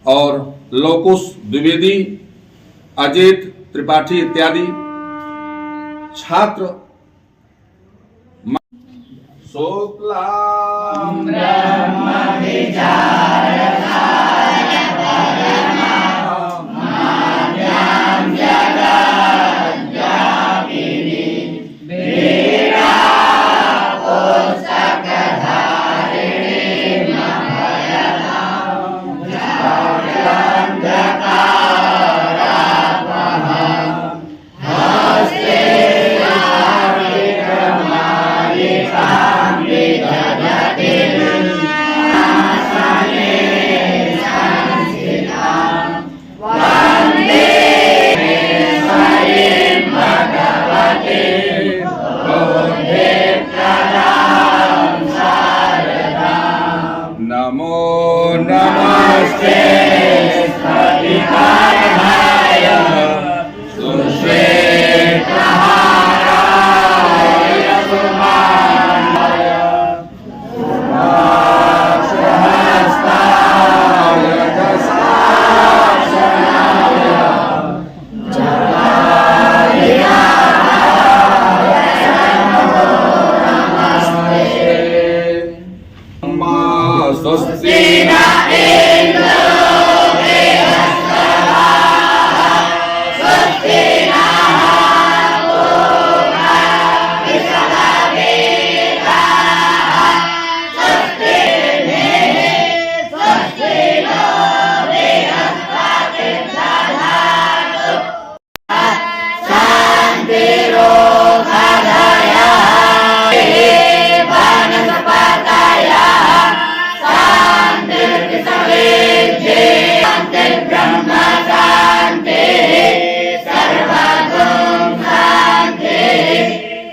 और लवकुश द्विवेदी, अजित त्रिपाठी इत्यादि छात्र शुक्लां नमो नमस्ते स्फटिकाय सुश्वेतहाराय सुमानाय सुहस्ताय दशासनाय स्वस्ति न इंद्रो बृहस्पतिः स्वस्ति नः पूर्वा विश्ववेदाः स्वस्ति नो बृहस्पतिर्दधातु शान्तिरोषधयः ब्रह्म शांति सर्वगुण शांति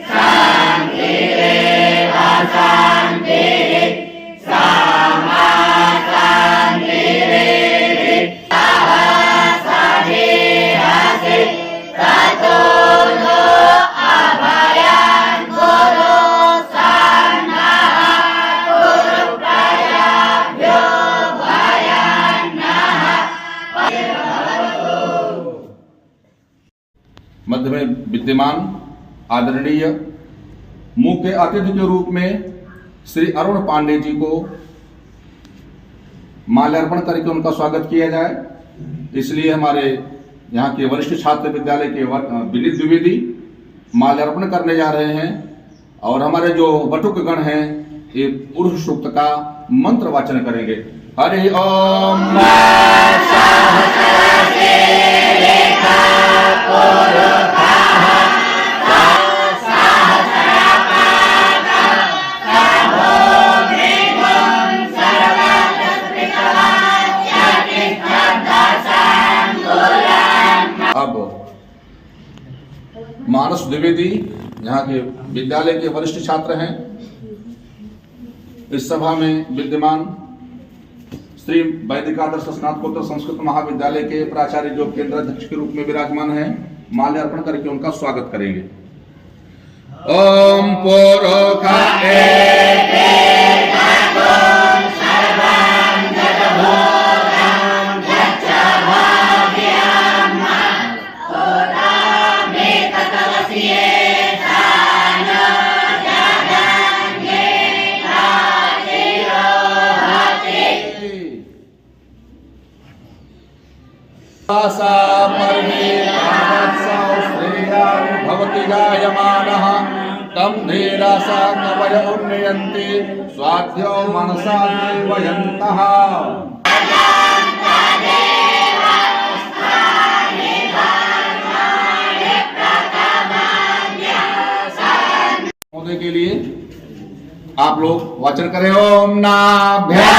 शांतिरेव शांति सामा शांतिरेव साधिहसि ततो नो अभयं कुरु सन्नः कुरु प्रयाभ्यो मध्य में विद्यमान आदरणीय मुख्य अतिथि के रूप में श्री अरुण पांडे जी को माल्यार्पण करके उनका स्वागत किया जाए। इसलिए हमारे यहाँ के वरिष्ठ छात्र विद्यालय के विनीत द्विवेदी माल्यार्पण करने जा रहे हैं और हमारे जो वटुक गण हैं ये पुरुष सूक्त का मंत्र वाचन करेंगे। हरि ओम। अब मानस द्विवेदी यहाँ के विद्यालय के वरिष्ठ छात्र हैं। इस सभा में विद्यमान श्री वैदिकादर्श स्नातकोत्तर संस्कृत महाविद्यालय के प्राचार्य जो केंद्र अध्यक्ष के रूप में विराजमान हैं, माल्यार्पण करके उनका स्वागत करेंगे। ओम पुरुषाय भवति जायमानः तं धीरासा कवय उन्नयन्ति स्वाध्यो मनसा देवयन्तः। महोदय के लिए आप लोग वाचन करें। ओम नाभ्या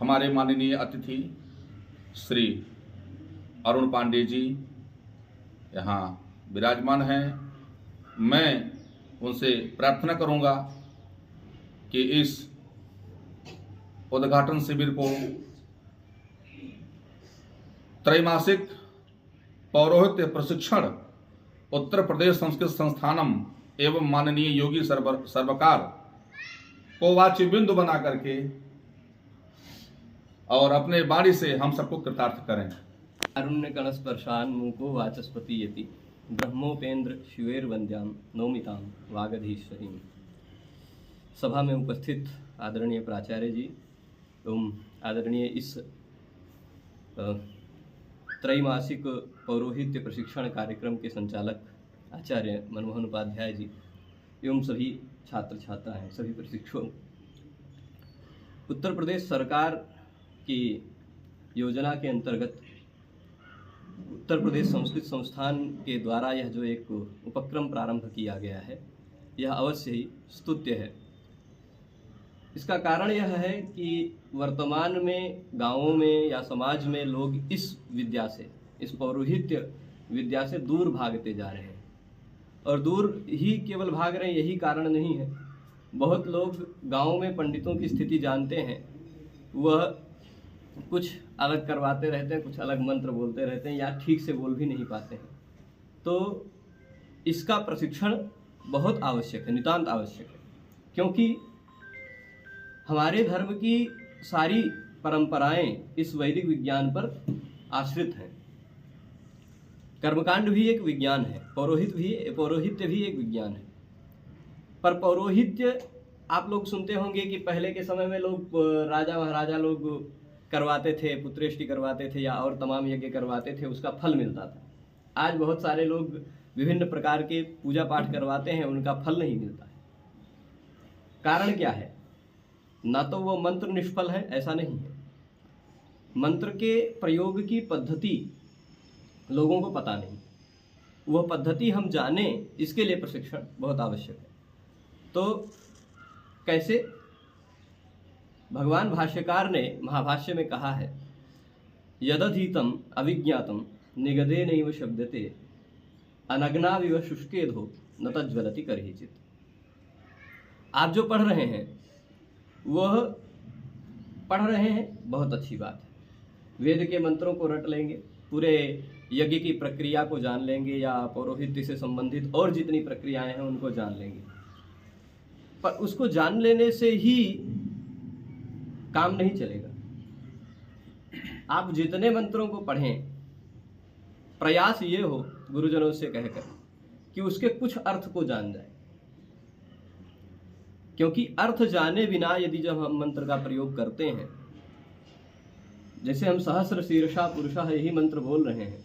हमारे माननीय अतिथि श्री अरुण पांडे जी यहाँ विराजमान हैं। मैं उनसे प्रार्थना करूंगा कि इस उद्घाटन शिविर को त्रैमासिक पौरोहित्य प्रशिक्षण उत्तर प्रदेश संस्कृत संस्थानम एवं माननीय योगी सर्वकार को वाच्य बिंदु बना करके और अपने वाणी से हम सबको कृतार्थ करें। अरुण्य कणस्पर्शान मुको वाचस्पति यति ब्रह्मोपेन्द्र शिवेरवंद्याम नौमिताम वागधीश्वरी। सभा में उपस्थित आदरणीय प्राचार्य जी एवं आदरणीय इस त्रैमासिक पौरोहित्य प्रशिक्षण कार्यक्रम के संचालक आचार्य मनमोहन उपाध्याय जी एवं सभी छात्र छात्राएं, सभी प्रशिक्षु, उत्तर प्रदेश सरकार की योजना के अंतर्गत उत्तर प्रदेश संस्कृत संस्थान के द्वारा यह जो एक उपक्रम प्रारंभ किया गया है, यह अवश्य ही स्तुत्य है। इसका कारण यह है कि वर्तमान में गांवों में या समाज में लोग इस विद्या से, इस पौरोहित्य विद्या से दूर भागते जा रहे हैं। और दूर ही केवल भाग रहे हैं यही कारण नहीं है, बहुत लोग गांव में पंडितों की स्थिति जानते हैं, वह कुछ अलग करवाते रहते हैं, कुछ अलग मंत्र बोलते रहते हैं या ठीक से बोल भी नहीं पाते हैं। तो इसका प्रशिक्षण बहुत आवश्यक है, नितांत आवश्यक है, क्योंकि हमारे धर्म की सारी परंपराएं इस वैदिक विज्ञान पर आश्रित हैं। कर्मकांड भी एक विज्ञान है, पौरोहित्य भी एक विज्ञान है। पर पौरोहित्य आप लोग सुनते होंगे कि पहले के समय में लोग राजा महाराजा लोग करवाते थे, पुत्रेष्टि करवाते थे या और तमाम यज्ञ करवाते थे, उसका फल मिलता था। आज बहुत सारे लोग विभिन्न प्रकार के पूजा पाठ करवाते हैं, उनका फल नहीं मिलता है। कारण क्या है? ना तो वो मंत्र निष्फल है, ऐसा नहीं है, मंत्र के प्रयोग की पद्धति लोगों को पता नहीं, वह पद्धति हम जाने, इसके लिए प्रशिक्षण बहुत आवश्यक है। तो कैसे? भगवान भाष्यकार ने महाभाष्य में कहा है, यदधीतम अविज्ञातम निगदे नैव शब्दते अनग्नाविव शुष्केधो न तज्ज्वलति करहिचित्। आप जो पढ़ रहे हैं वह पढ़ रहे हैं, बहुत अच्छी बात है। वेद के मंत्रों को रट लेंगे, पूरे यज्ञ की प्रक्रिया को जान लेंगे या पौरोहित्य से संबंधित और जितनी प्रक्रियाएं हैं उनको जान लेंगे, पर उसको जान लेने से ही काम नहीं चलेगा। आप जितने मंत्रों को पढ़ें, प्रयास ये हो गुरुजनों से कहकर कि उसके कुछ अर्थ को जान जाए, क्योंकि अर्थ जाने बिना यदि जब हम मंत्र का प्रयोग करते हैं, जैसे हम सहस्र शीर्षा पुरुषः यही मंत्र बोल रहे हैं,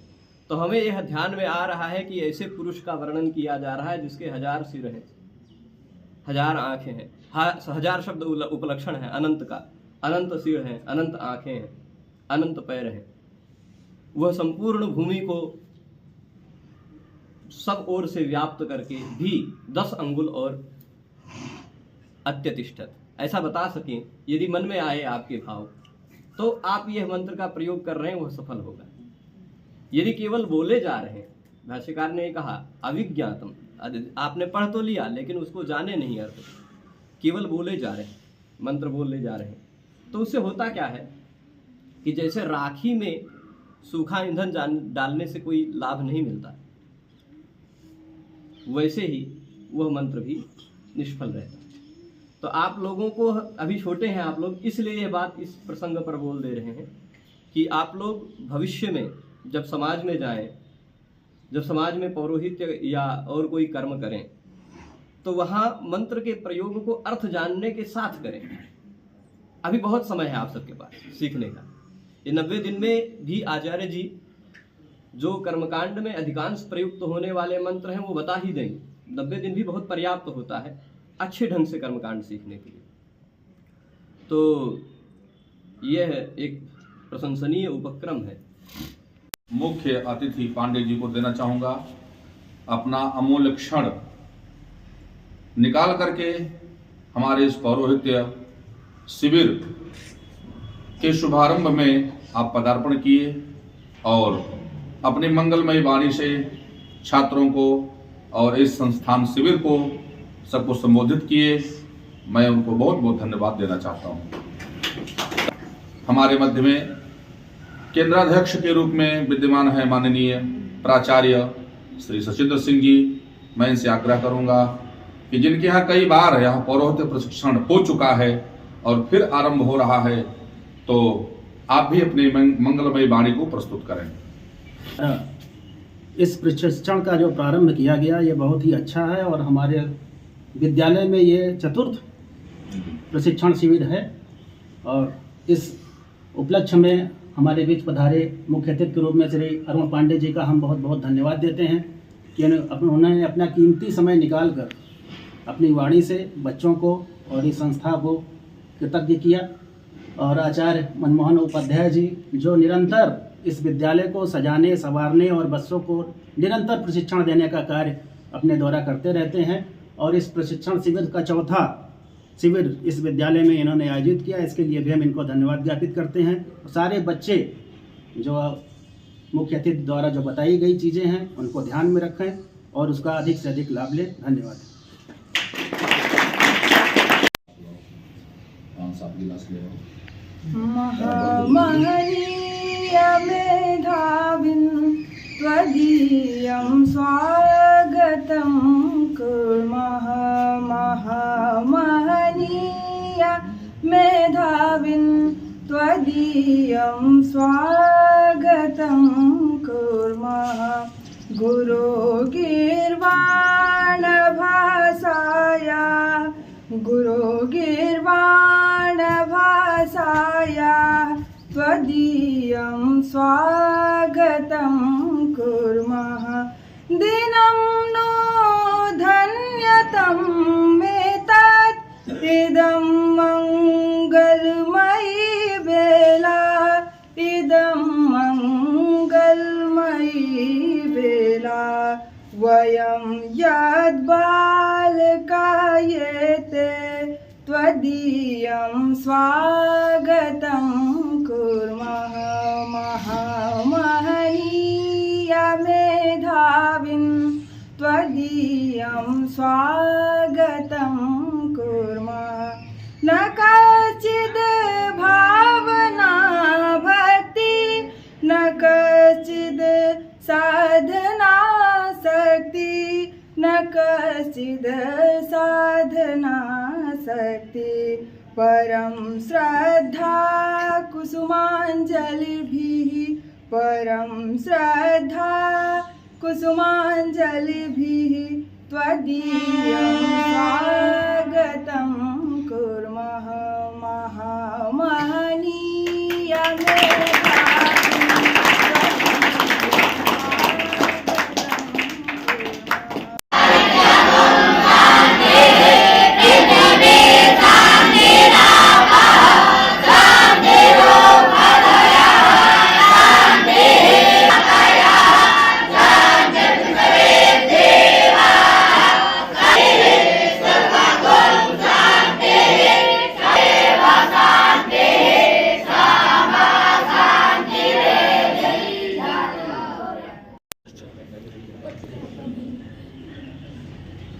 तो हमें यह ध्यान में आ रहा है कि ऐसे पुरुष का वर्णन किया जा रहा है जिसके 1000 सिर हैं, 1000 आंखें हैं, 1000 शब्द उपलक्षण है अनंत का, अनंत सिर हैं, अनंत आंखें हैं, अनंत पैर हैं। वह संपूर्ण भूमि को सब ओर से व्याप्त करके भी 10 अंगुल और अत्यतिष्ठत, ऐसा बता सकें। यदि मन में आए आपके भाव, तो आप यह मंत्र का प्रयोग कर रहे हैं, वह सफल होगा। यदि केवल बोले जा रहे हैं, भाष्यकार ने कहा अविज्ञातम, आपने पढ़ तो लिया लेकिन उसको जाने नहीं अर्थ, केवल बोले जा रहे हैं, मंत्र बोले जा रहे हैं, तो उससे होता क्या है कि जैसे राखी में सूखा ईंधन डालने से कोई लाभ नहीं मिलता, वैसे ही वह मंत्र भी निष्फल रहता। तो आप लोगों को, अभी छोटे हैं आप लोग, इसलिए ये बात इस प्रसंग पर बोल दे रहे हैं कि आप लोग भविष्य में जब समाज में जाएं, जब समाज में पौरोहित्य या और कोई कर्म करें, तो वहाँ मंत्र के प्रयोग को अर्थ जानने के साथ करें। अभी बहुत समय है आप सबके पास सीखने का। ये 90 दिन में भी आचार्य जी जो कर्मकांड में अधिकांश प्रयुक्त होने वाले मंत्र हैं वो बता ही देंगे। 90 दिन भी बहुत पर्याप्त होता है अच्छे ढंग से कर्मकांड सीखने के लिए। तो यह एक प्रशंसनीय उपक्रम है। मुख्य अतिथि पांडे जी को देना चाहूँगा अपना अमूल्य क्षण निकाल करके हमारे इस पौरोहित्य शिविर के शुभारंभ में आप पदार्पण किए और अपने मंगलमय वाणी से छात्रों को और इस संस्थान शिविर को सबको संबोधित किए मैं उनको बहुत बहुत धन्यवाद देना चाहता हूँ। हमारे मध्य में केंद्राध्यक्ष के रूप में विद्यमान है माननीय प्राचार्य श्री सचिंद्र सिंह जी। मैं इनसे आग्रह करूंगा कि जिनके यहाँ कई बार यहाँ पौरोहित्य प्रशिक्षण हो चुका है और फिर आरंभ हो रहा है, तो आप भी अपनी मंगलमय वाणी को प्रस्तुत करें। इस प्रशिक्षण का जो प्रारंभ किया गया ये बहुत ही अच्छा है और हमारे विद्यालय में ये चतुर्थ प्रशिक्षण शिविर है और इस उपलक्ष्य में हमारे बीच पधारे मुख्य अतिथि के रूप में श्री अरुण पांडे जी का हम बहुत बहुत धन्यवाद देते हैं कि उन्होंने अपना कीमती समय निकालकर अपनी वाणी से बच्चों को और इस संस्था को कृतज्ञ किया। और आचार्य मनमोहन उपाध्याय जी जो निरंतर इस विद्यालय को सजाने संवारने और बच्चों को निरंतर प्रशिक्षण देने का कार्य अपने द्वारा करते रहते हैं और इस प्रशिक्षण शिविर का चौथा शिविर इस विद्यालय में इन्होंने आयोजित किया, इसके लिए भी हम इनको धन्यवाद ज्ञापित करते हैं। सारे बच्चे जो मुख्य अतिथि द्वारा जो बताई गई चीज़ें हैं उनको ध्यान में रखें और उसका अधिक से अधिक लाभ लें। धन्यवाद। महनीय मेधाविन् त्वदीयं स्वागतं कुर्मः। महनीय मेधाविन् त्वदीयं स्वागतं कुर्मः। गुरुगीर्वाणभासाया त्वदीयं स्वागतं कुर्मः। दिनं नो धन्यतं मेतत् इदं मङ्गलमयी बेला। इदं मङ्गलमयी बेला। वयं यद्बालकायेते त्वदीयं स्वागतं कुर्मः। महनीय मेधाविन् त्वदीयं स्वागतं कुर्मः। न कश्चिद् भावना भक्ति न कश्चिद् साधना शक्ति न कश्चिद् साधना शक्ति। परं श्रद्धा कुसुमाञ्जलिभिः परं श्रद्धा कुसुमाञ्जलिभिः त्वदीयं स्वागतं कुर्मः। महनीय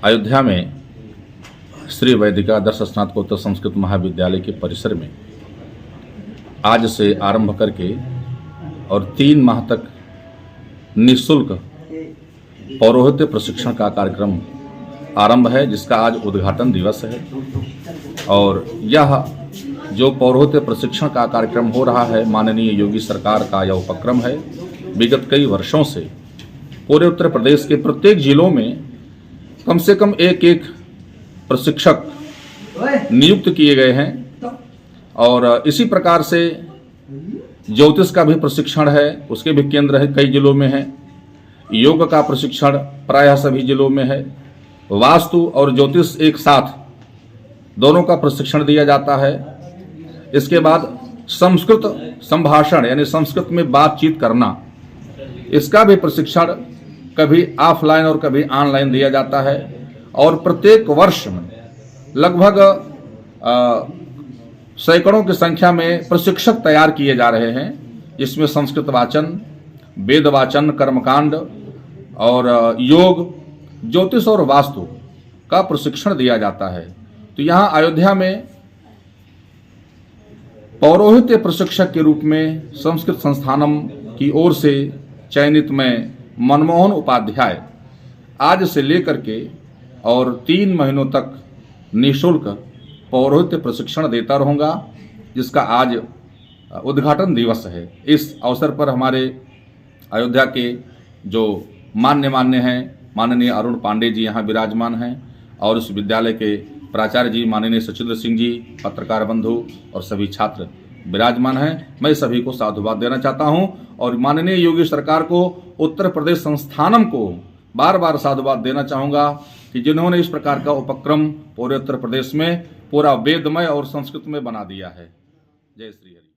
अयोध्या में श्री वैदिका आदर्श स्नातकोत्तर संस्कृत महाविद्यालय के परिसर में आज से आरंभ करके और 3 माह तक निःशुल्क पौरोहित्य प्रशिक्षण का कार्यक्रम आरंभ है, जिसका आज उद्घाटन दिवस है। और यह जो पौरोहित्य प्रशिक्षण का कार्यक्रम हो रहा है, माननीय योगी सरकार का यह उपक्रम है। विगत कई वर्षों से पूरे उत्तर प्रदेश के प्रत्येक जिलों में कम से कम एक प्रशिक्षक नियुक्त किए गए हैं और इसी प्रकार से ज्योतिष का भी प्रशिक्षण है, उसके भी केंद्र है, कई जिलों में है। योग का प्रशिक्षण प्रायः सभी जिलों में है। वास्तु और ज्योतिष एक साथ दोनों का प्रशिक्षण दिया जाता है। इसके बाद संस्कृत संभाषण यानी संस्कृत में बातचीत करना, इसका भी प्रशिक्षण कभी ऑफलाइन और कभी ऑनलाइन दिया जाता है। और प्रत्येक वर्ष में लगभग सैकड़ों की संख्या में प्रशिक्षक तैयार किए जा रहे हैं, जिसमें संस्कृत वाचन, वेद वाचन, कर्मकांड और योग, ज्योतिष और वास्तु का प्रशिक्षण दिया जाता है। तो तो यहाँ अयोध्या में पौरोहित्य प्रशिक्षक के रूप में संस्कृत संस्थानम की ओर से चयनित मैं मनमोहन उपाध्याय आज से लेकर के और 3 महीनों तक निःशुल्क पौरोहित्य प्रशिक्षण देता रहूँगा, जिसका आज उद्घाटन दिवस है। इस अवसर पर हमारे अयोध्या के जो मान्य हैं, माननीय अरुण पांडे जी यहाँ विराजमान हैं, और इस विद्यालय के प्राचार्य जी माननीय सचिंद्र सिंह जी, पत्रकार बंधु और सभी छात्र विराजमान हैं। मैं सभी को साधुवाद देना चाहता हूं और माननीय योगी सरकार को, उत्तर प्रदेश संस्थानम को बार बार साधुवाद देना चाहूँगा कि जिन्होंने इस प्रकार का उपक्रम पूरे उत्तर प्रदेश में पूरा वेदमय और संस्कृत में बना दिया है। जय श्री हरि।